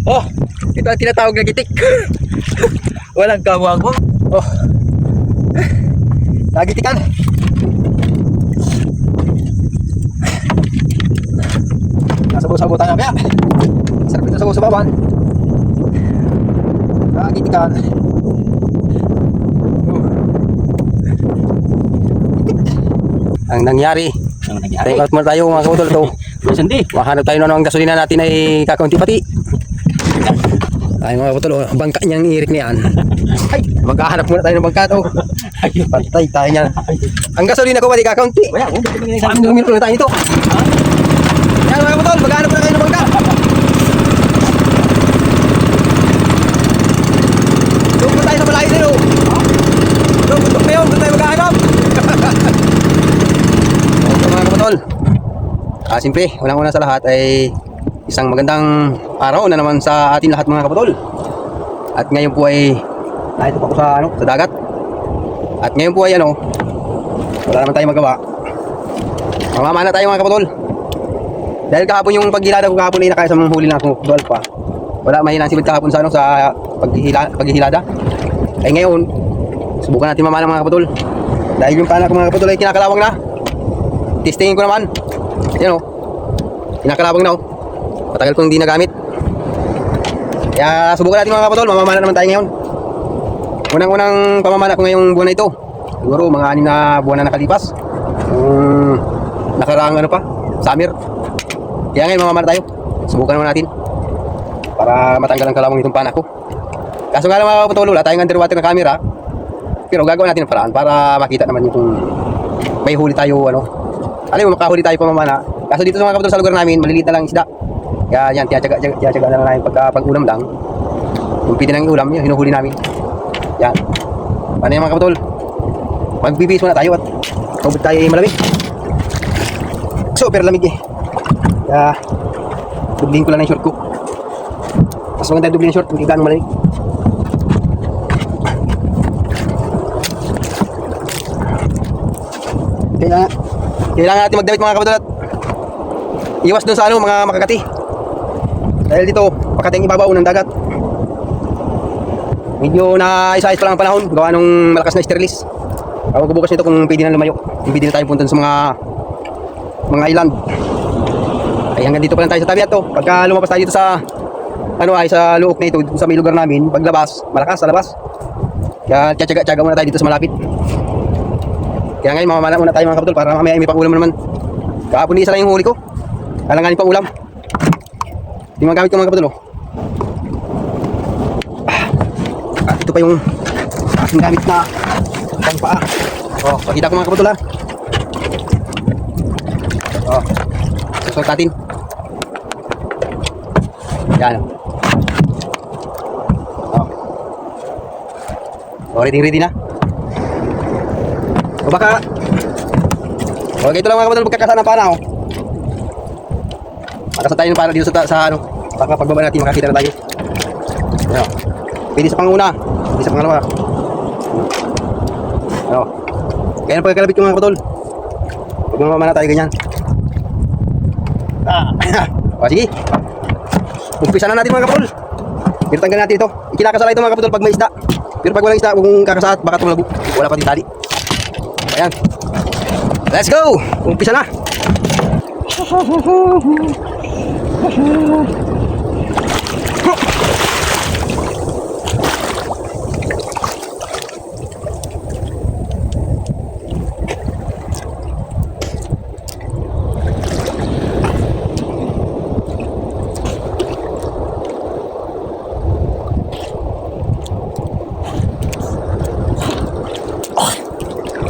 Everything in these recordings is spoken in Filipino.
Oh, ito ang tinatawag na gitik. Walang kawang-wang. Oh. Nagitikan. Nasabaw-sabaw tayo kaya. Sarap ito sabaw-sabawan. Nagitikan. Ang nangyari. Take out muna tayo mga kabutol. Ito. Mahanap tayo na ang gasolina natin ay kakaunti pati. Ay mga kabutol, ang bangka niyang irik niyan. Ay, maghahanap muna tayo ng bangka to. Patay tayo niyan. Ang gasolina ko pati kakaunti. Saan minuto na tayo nito? Yan mga kabutol, maghahanap muna tayo ng bangka. Doon po tayo sa malayo din o. Doon po tayo maghahanap. Okay mga kabutol. Siyempre, unang-una sa lahat ay isang magandang araw na naman sa atin lahat mga kabutol. At ngayon po ay nandito pa ako sa dagat. At ngayon po ay wala naman tayong magawa. Mamamana tayo mga kabutol. Dahil kahapon yung paghilada ko kahapon ay nakaya sa mga huli na ako dual pa. Wala mahinang sibid kahapon sa sa paghihilada. Ay ngayon, subukan natin mamana mga kabutol. Dahil yung panak mga kabutol ay kinakalawang na. Testingin ko naman. Yan kinakalabang na matagal kong hindi nagamit. Kaya subukan natin mga kapatol. Mamamana naman tayo ngayon. Unang-unang pamamana ko ngayong buwan na ito. Siguro mga 6 na buwan na nakalipas. Nakaraang pa summer. Kaya ngayon mamamana tayo. Subukan naman natin para matanggal ang kalawang itong panak ko. Kaso nga lang mga kapatol, wala tayong underwater na camera. Pero gagawin natin ang paraan para makita naman yung kung may huli tayo alam mo, makahuli tayo pamamana. Kaso dito sa mga kapatol sa lugar namin, maliliit na lang isda. Kaya yan, tiyatsaga na namin pag-ulam lang. Kung pwede nang ulam, yun, hinuhuli namin. Yan. Paano yan mga kapatol? Magbibis muna tayo at tubig tayo ay malamig. Super lamig eh. Kaya, dublihin ko lang ng short ko. Mas maganda dublihin ng short, hindi ganong malamig. Kailangan natin magdamit mga kapatid at iwas dun sa mga makakati. Dahil dito, pakating ibabaw ng dagat. Medyo na isa-is pa lang ang panahon, gawa nung malakas na sterlis. Ako bukas nito kung pwede na lumayo. Kung pwede na tayo punta sa mga island. Ay hanggang dito pa lang tayo sa tabi at to. Pagka lumapas tayo dito sa ay sa luok na ito, sa may lugar namin, paglabas, malakas sa labas. Kaya tiyatsaga muna tayo dito sa malapit. Kaya ngayon mamamana muna tayo mga kapatol para mamaya may pang-ulam naman. Kahapon isa lang yung huli ko. Alanganin pang ulam. Hindi magamit ko mga kapatol. Ito pa yung aking gamit na pangpaa. Pakita ko mga kapatol ha. Susuot natin. Yan. Ready na. O baka okay, ito lang mga kapatol, pagkakasaan ng pana makasan tayo ng pana dito sa baka pagbaba natin makakita na tayo. Ayan. Pwede sa panguna, pwede sa pangalawa. Kaya na pagkakalabit yung mga kapatol. Pag mamamana tayo ganyan. Sige, umpisa na natin mga kapatol. Pero tanggal natin ito. Ikinakasala ito mga kapatol pag may isda. Pero pag walang isda, kung kakasaat baka tumalago. Wala pa din tali. Ayan. Let's go! Umpisa na!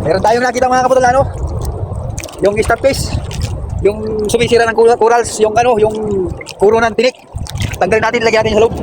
Meron tayong nakita mga kapatol yung starfish, yung sumisira ng corals, yung yung kuro ng tinik. Tanggalin natin, lagyan natin sa loob.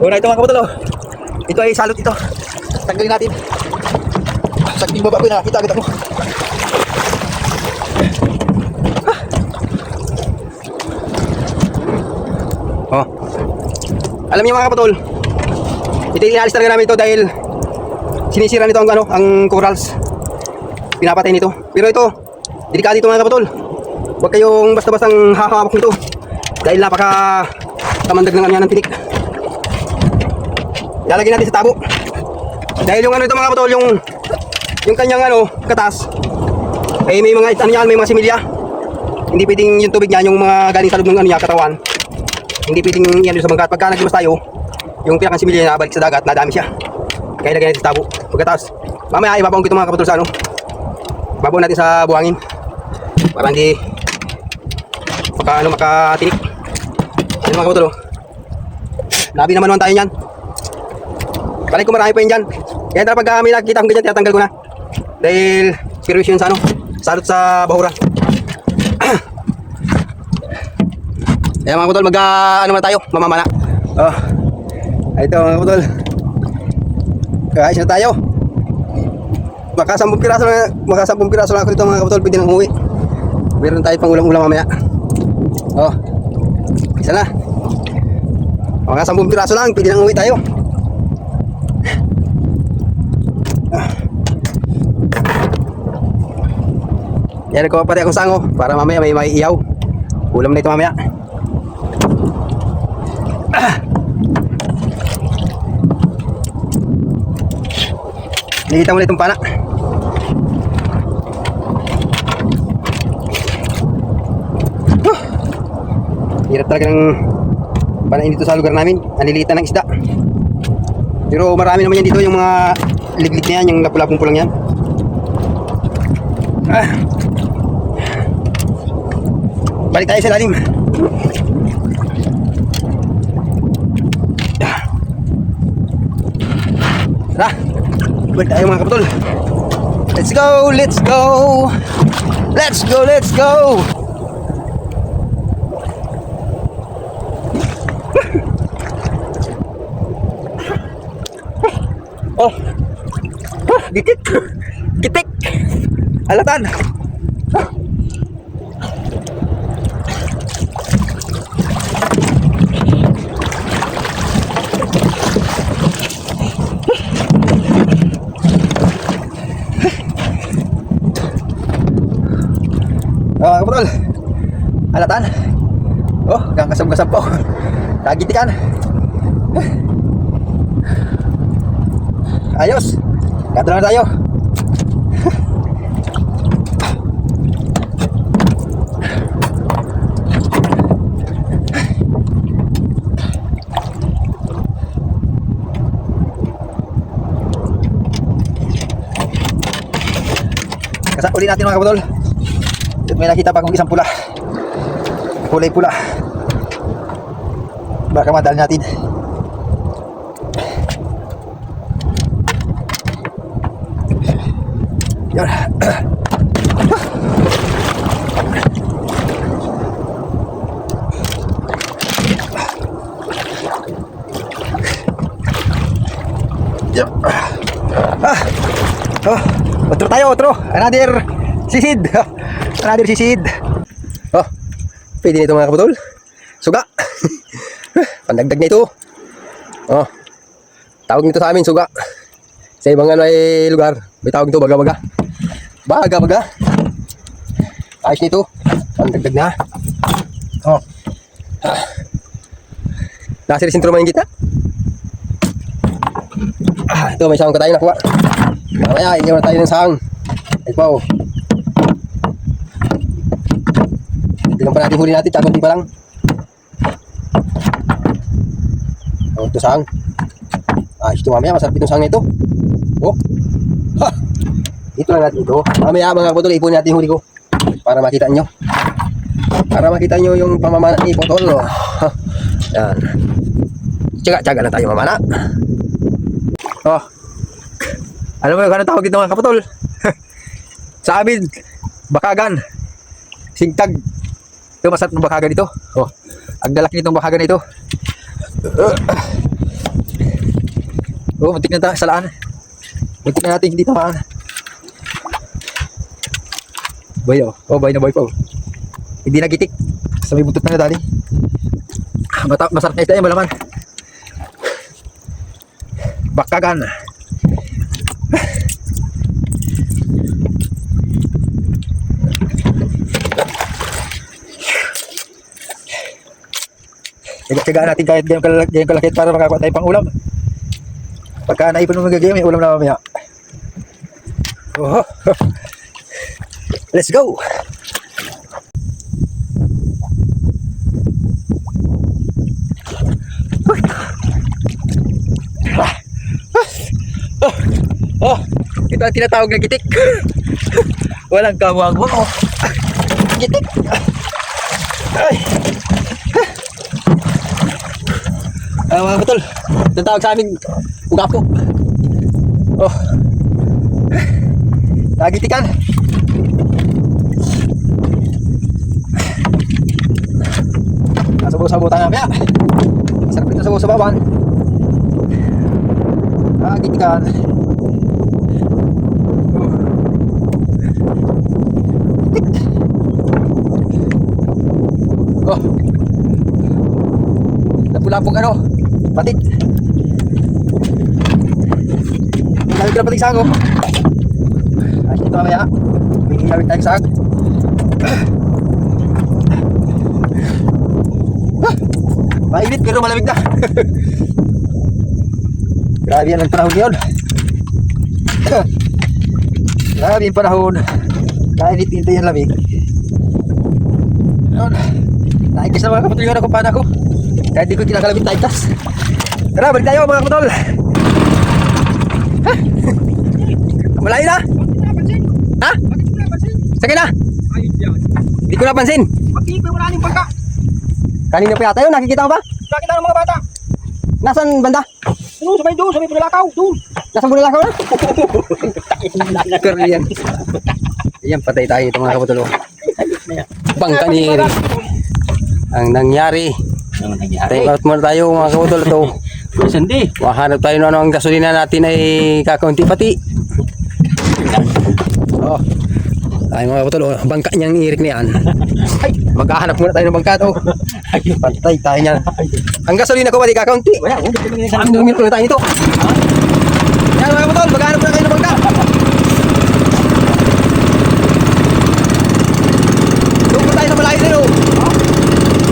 Una ito mga kapatol. Ito ay salot ito. Tanggalin natin. Sa ating baba ko nakakita agad ako. Alam niyo mga kapatol, ito inaalis talaga namin ito dahil sinisira nito ang corals. Pinapatay nito. Pero ito, delikado ito mga kapatol. Huwag kayong basta-bastang hahawak nito dahil napaka tamandag ng ng tinik. Ilalagay natin sa tabo. Dahil yung ito mga kapatol, yung kanyang katas, ay may mga may mga similya. Hindi pwedeng yung tubig niya, yung mga galing sa loob ng niya, katawan. Hindi pwedeng yan sa bangka. Pagka naglumas tayo, yung pinakang similya niya balik sa dagat, nadami siya. Kaya lagyan natin sa tabo. Pagkatapos, mamaya ibabaw ko ito mga kapatol sa babaw natin sa buhangin. Para hindi makatinik. Yan mga kapatol. Labi naman tayo niyan. Balik ko marami pa yun dyan. Kaya pag may nakikita akong ganyan, tinatanggal ko na. Dahil service yun sa salot sa bahura. Ayan mga kapatol, muna tayo, mamamana. Ito mga kapatol. Kahit na tayo. Maka 10 piraso lang ako dito mga kapatol, pwede nang umuwi. Meron tayo pang ulam-ulam mamaya. Isa na. Maka 10 piraso lang, pwede nang umuwi tayo. Yan ko pati akong sango para mamaya may iyaw. Ulam na ito mamaya. Nakita mo na itong pana. Hirap talaga ng panain dito sa lugar namin. Nalilitan ng isda. Pero marami naman yan dito, yung mga liglig na yan, yung lapulapong pulang yan. Balik tayo sa lalim. Tara, balik tayo mga kapatol. Let's go, let's go. Let's go, let's go. Gitik. Gitik. Alatan. Kapatol, alatan. Hanggang kasab-kasab po. Nagitikan. Ayos. Katulad na tayo. Uli natin mga kapatol. May nakita pa akong isang pula. Kulay pula. Baka madali natin. Yan. Yep. Otro tayo, otro. Another sisid. Another sisid. Pwede nito mga kapatol. Suga. Pandagdag na ito. Tawag nito sa amin, suga. Sa ibang ay lugar, may tawag nito baga-baga. Baga-baga. Ayos nito. Pandagdag na. Nasa sentro man yung gitna. Ito may sahang ka tayo nakuha. Mamaya, inyaw na tayo ng sahang. Ito. Tingnan pa natin huli natin, takunti pa lang. Ito sahang. Ito mamaya, masarap itong sahang na ito. Ito lang natin ito. Mamaya mga kapatol, ipon natin huli ko. Para makita nyo. Para makita nyo yung pamamana ni Potol. Yan. Tsaga-tsaga lang tayo mamana. Alam mo yung kanang tawag dito mga kapatol? Sa amin, bakagan. Singtag. Ito masarap ng bakagan ito. Ang lalaki nitong bakagan na ito. Muntik na tayo sa laan. Muntik na natin hindi tamaan. Boy boy na boy po. Hindi nagitik. Sa may buntot na nadali. Masarap na ito malaman. bakagan. Tiga-tigaan natin kahit ganyan kalaki para makakuha tayo pang ulam. Pagka naipon mo magagaya, may ulam na mamaya. Oh, let's go! Oh, ito ang tinatawag na gitik. Walang kawang-wang. Oh. Gitik. Ay. Mga kapatol, tinatawag sa amin ugapo. Oh. Nagitikan. Nasubo-sabo tayo mamaya. Masarap ito sabaw-sabawan. Nagitikan. Oh. Lapog ano? Patik. Lagi ko na patik sa ako. Ay, ito mamaya. May gawin tayo sa ako. Mainit pero malamig na. Grabe yan ang panahon yun. Grabe yung panahon. Kainit-init yung lamig. Naikis na mga kapatid yung nakumpana ko. Kahit di ko kinakalabit na itas. Tara, balik tayo mga kapatol. Ha? Malayo na? Ha? Sige na? Hindi ko napansin. Bakit wala ning bangka? Kanina pa yata yun, nakikita mo ba? Bakit ng mga bata? Nasaan banda? Doon, sa may Punalakaw, doon. Nasaan Bulalacaw na? Korean. Ayan, patay tayo ito mga kapatol. Bangka ni Eri. Ang nangyari. Take out muna tayo mga kapatol ito. Sandi. Mahanap tayo na ang gasolina natin ay kakaunti pati. Oh. Ay mga kapatol, oh, bangka niyang Eric na yan. Maghahanap muna tayo ng bangka to. Patay tayo niyan. Ang gasolina ko ba di kakaunti? Wala, Ang dumi na tayo nito. Yan mga kapatol, maghahanap muna tayo ng bangka. Doon po tayo sa malayo na yun.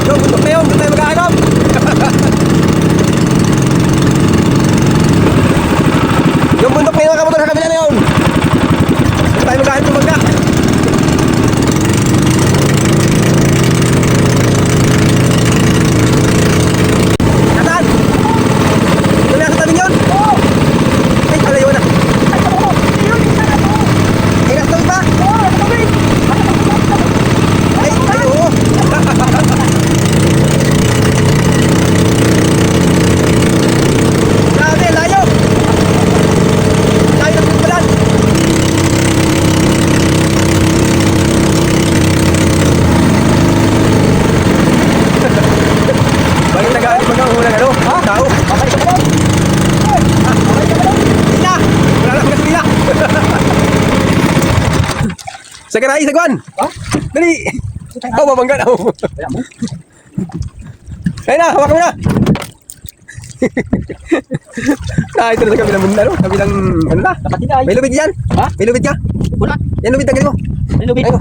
Doon, bundok na yun. Doon tayo maghahanap. Yung bundok na yun mga kapatol sa kabila na yun. Doon tayo maghahanap ng bangka. Nasaan? Doon na sa tabi yun? Ay, palayo na. Ay, nasa tabi ba? Ay, oo. Grabe, layo. Layo ng pagpalan. Bakit nag-aalit mag-uulang ano? Tao? Hindi na! Wala na gasolina! Sagaray, sagwan! Dali! Oh, mabangga na! Kaya na, hawakan mo na! Ito na sa kabilang mundo, no? Kabilang, ano na? May lubid yan? Ha? May lubid ka? Wala. Yan lubid, tagalin mo. May lubid. Ayun mo.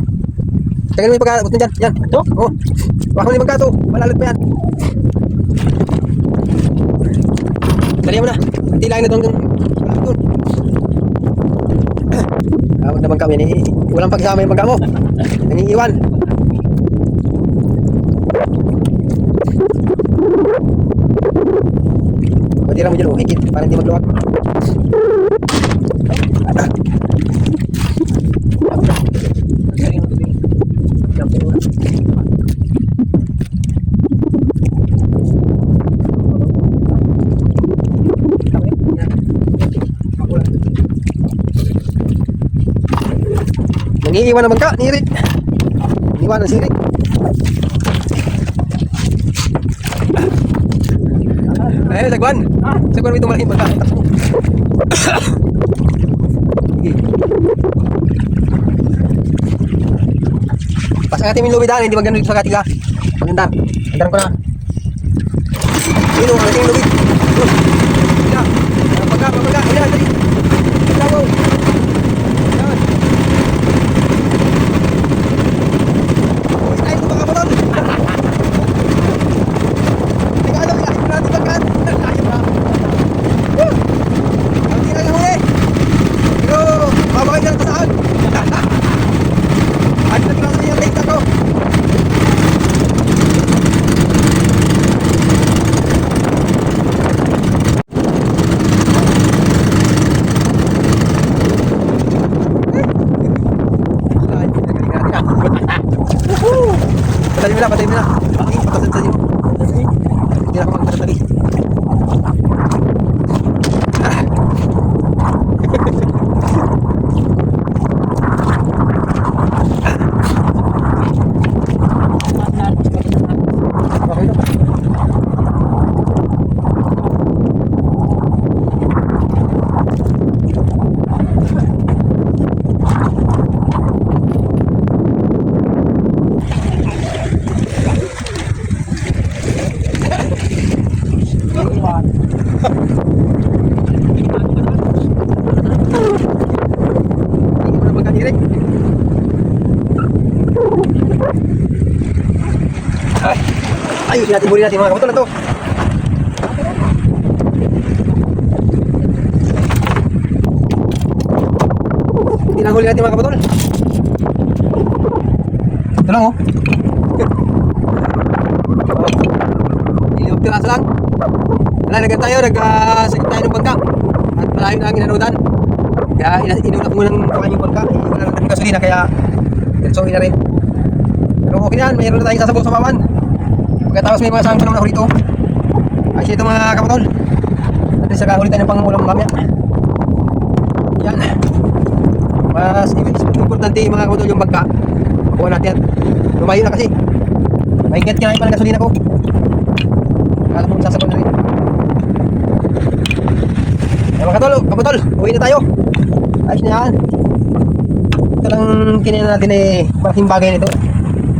Tagalin mo yung pagkakot mo dyan. Yan. Ito? Oo. Hawakan mo yung bangka to. Malalit pa yan. Dali mo na. Tilayin na doon. Huwag naman kami. Walang pagsama yung bangka mo. Nangiiwan. Tira mo dyan, higit para hindi magluwag. Nangiiwan naman ka, ni Rick. Iwan ang si Rick. Ayun, sagwan. Sagwan mo itong malaking bangka. Pasang natin yung lubidan, hindi ba ganun dito sa katiga? Maganda. Maganda ko na. Yun, malaking lubid. Yun. Bangka. Ang baga, ayan, dali. Bravo. Ayan. Style ko mga kapatol. Teka, ano, ilahin mo natin pagkat. Layo pa. Woo! Ang tira ng huli. Pero, mabakay na lang saan. At nagkasa niya yung take ko. Patayin mo na, patayin mo na. Patayin sa inyo. Hindi na ako magtatagi. Okay na. Hindi mo na magkadirik. Ayusin natin, huli natin mga kapatol na to. Tinahuli natin mga kapatol. Ito lang oh. Ilimang piraso lang. Nalagyan tayo, nagsigit tayo ng bangka. At malayo na ang inanudan. Kaya inulak mo ng kawan yung bangka. Wala lang gasolina kaya diretsohin na rin. Pero okay na yan, mayroon na tayong sasabaw sa pawan. Pagkatapos may mga sangkong na huli ito. Ayos ito mga kapatol. At saka huli tayo ng pangulam mamaya. Yan. Mas importante mga kapatol yung bangka. Kuha natin yan. Lumayo na kasi. Mahigit kinain pa ng gasolina ko. Kala mo sasabaw na rin. Yan mga kapatol, uwi na tayo. Ayos na yan. Ito lang kinain natin eh, malaking bagay nito.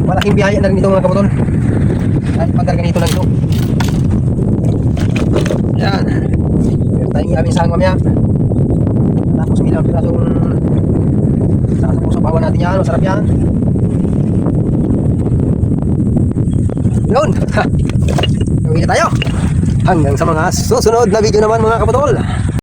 Malaking biyaya na rin ito mga kapatol. Kahit pagkarga nito lang ito. Yan. Meron tayong aming sahang mamaya. Tapos bilang pirasong sasabaw sa pawan natin yan. Masarap yan. Yun. Uwi na tayo. Hanggang sa mga susunod na video naman mga kapatol.